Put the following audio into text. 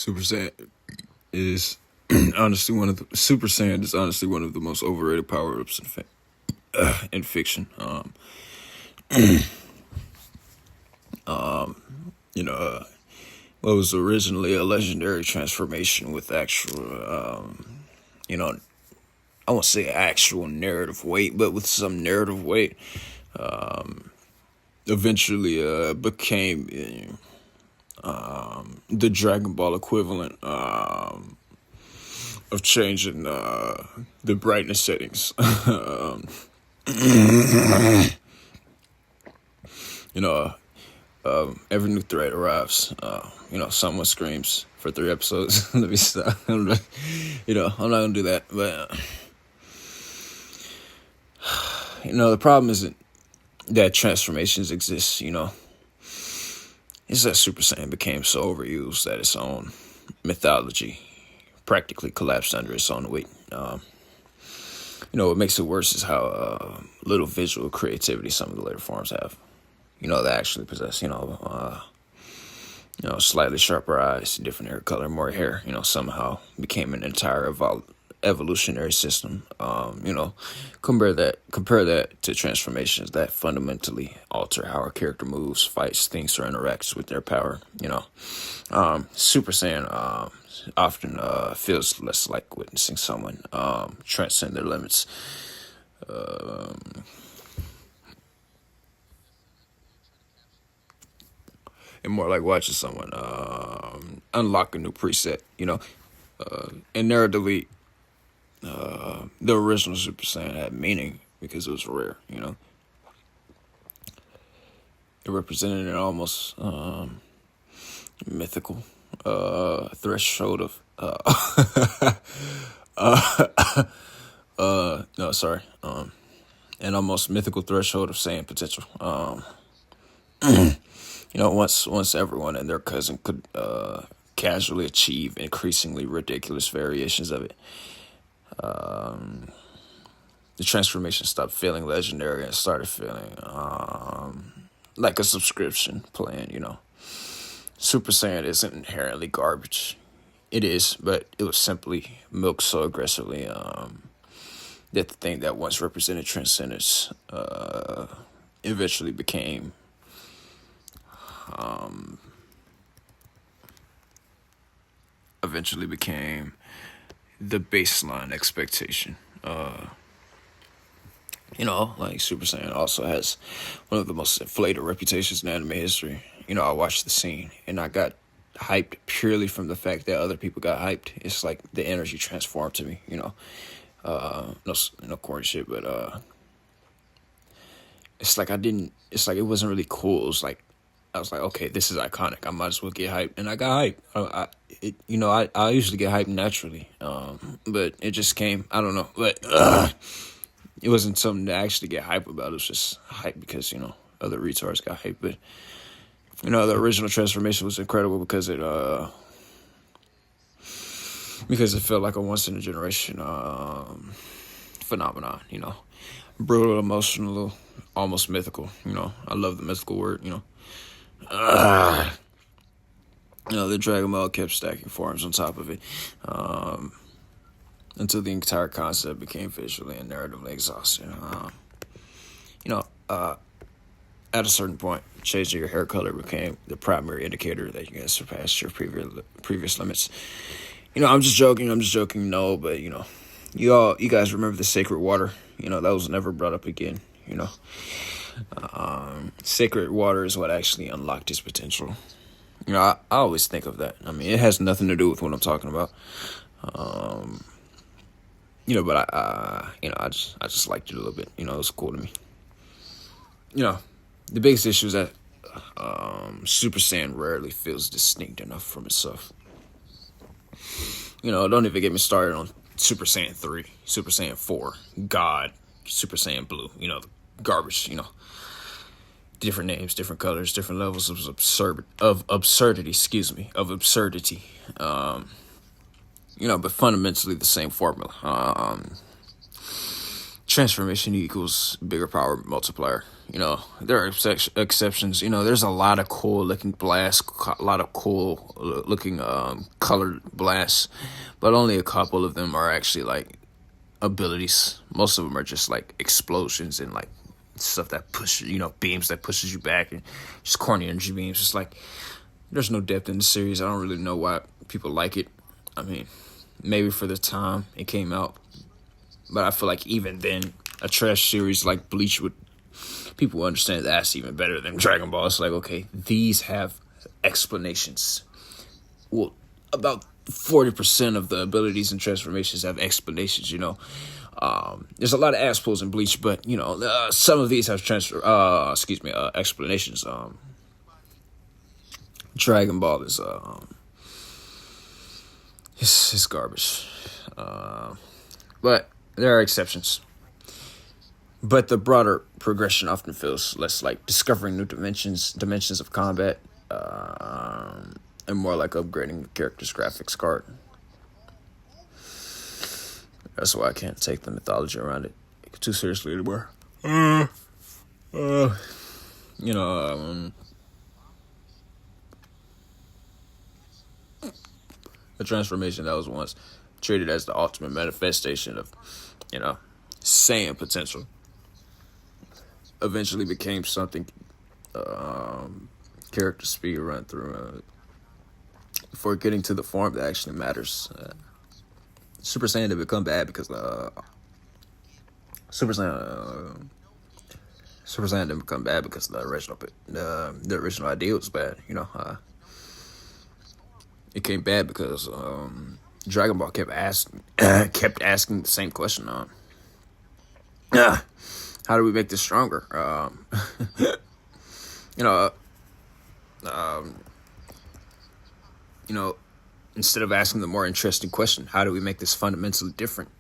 Super Saiyan is honestly one of the Super Saiyan is honestly one of the most overrated power ups in fiction. You know, what was originally a legendary transformation with actual, you know, I won't say actual narrative weight, but with some narrative weight, eventually became the Dragon Ball equivalent of changing the brightness settings. you know, every new threat arrives. Someone screams for 3 episodes. Let me stop. I'm not gonna do that. But the problem isn't that transformations exist. It's that Super Saiyan became so overused that its own mythology practically collapsed under its own weight. What makes it worse is how little visual creativity some of the later forms have. They actually possess, slightly sharper eyes, different hair color, more hair, somehow became an entire evolutionary system. Compare that to transformations that fundamentally alter how our character moves, fights, thinks, or interacts with their power. Super Saiyan often feels less like witnessing someone transcend their limits. And more like watching someone unlock a new preset, and narratively, the original Super Saiyan had meaning because it was rare, It represented an almost mythical threshold of an almost mythical threshold of Saiyan potential. Once everyone and their cousin could casually achieve increasingly ridiculous variations of it, the transformation stopped feeling legendary and started feeling like a subscription plan. Super Saiyan isn't inherently garbage. It is, but it was simply milked so aggressively that the thing that once represented transcendence eventually became the baseline expectation. Like Super Saiyan also has one of the most inflated reputations in anime history. I watched the scene and I got hyped purely from the fact that other people got hyped. It's like the energy transformed to me, no corny shit, but it's like it wasn't really cool. It was like, I was like, okay, this is iconic. I might as well get hyped. And I got hyped. I usually get hyped naturally. But it just came, I don't know. But it wasn't something to actually get hyped about. It was just hype because, other retards got hyped. But, the original transformation was incredible because it felt like a once-in-a-generation phenomenon, Brutal, emotional, almost mythical, I love the mythical word, the Dragon Ball kept stacking forms on top of it until the entire concept became visually and narratively exhausting. At a certain point, changing your hair color became the primary indicator that you had surpassed your previous limits. I'm just joking. No, but you guys remember the sacred water? That was never brought up again. Sacred water is what actually unlocked his potential. I always think of that. I mean, it has nothing to do with what I'm talking about. But I just liked it a little bit. It was cool to me. The biggest issue is that Super Saiyan rarely feels distinct enough from itself. Don't even get me started on Super Saiyan 3, Super Saiyan 4, God, Super Saiyan Blue, the garbage, different names, different colors, different levels of absurdity, but fundamentally the same formula. Transformation equals bigger power multiplier. there are exceptions. There's a lot of cool looking blasts, a lot of cool looking colored blasts, but only a couple of them are actually like abilities. Most of them are just like explosions and like stuff that pushes, beams that pushes you back and just corny energy beams. It's like there's no depth in the series. I don't really know why people like it. I mean, maybe for the time it came out, but I feel like even then, a trash series like Bleach would people understand that's even better than Dragon Ball. It's like, okay, these have explanations. Well, about 40% of the abilities and transformations have explanations. There's a lot of ass pulls in Bleach, but some of these have explanations. Dragon Ball is it's garbage. But there are exceptions. But the broader progression often feels less like discovering new dimensions of combat, and more like upgrading the character's graphics card. That's why I can't take the mythology around it too seriously anymore. You know, a transformation that was once treated as the ultimate manifestation of, Saiyan potential eventually became something character speed run through before getting to the form that actually matters. Super Saiyan didn't become bad because Super Saiyan didn't become bad because the original idea was bad. It came bad because Dragon Ball kept asking the same question on. How do we make this stronger? Instead of asking the more interesting question, how do we make this fundamentally different?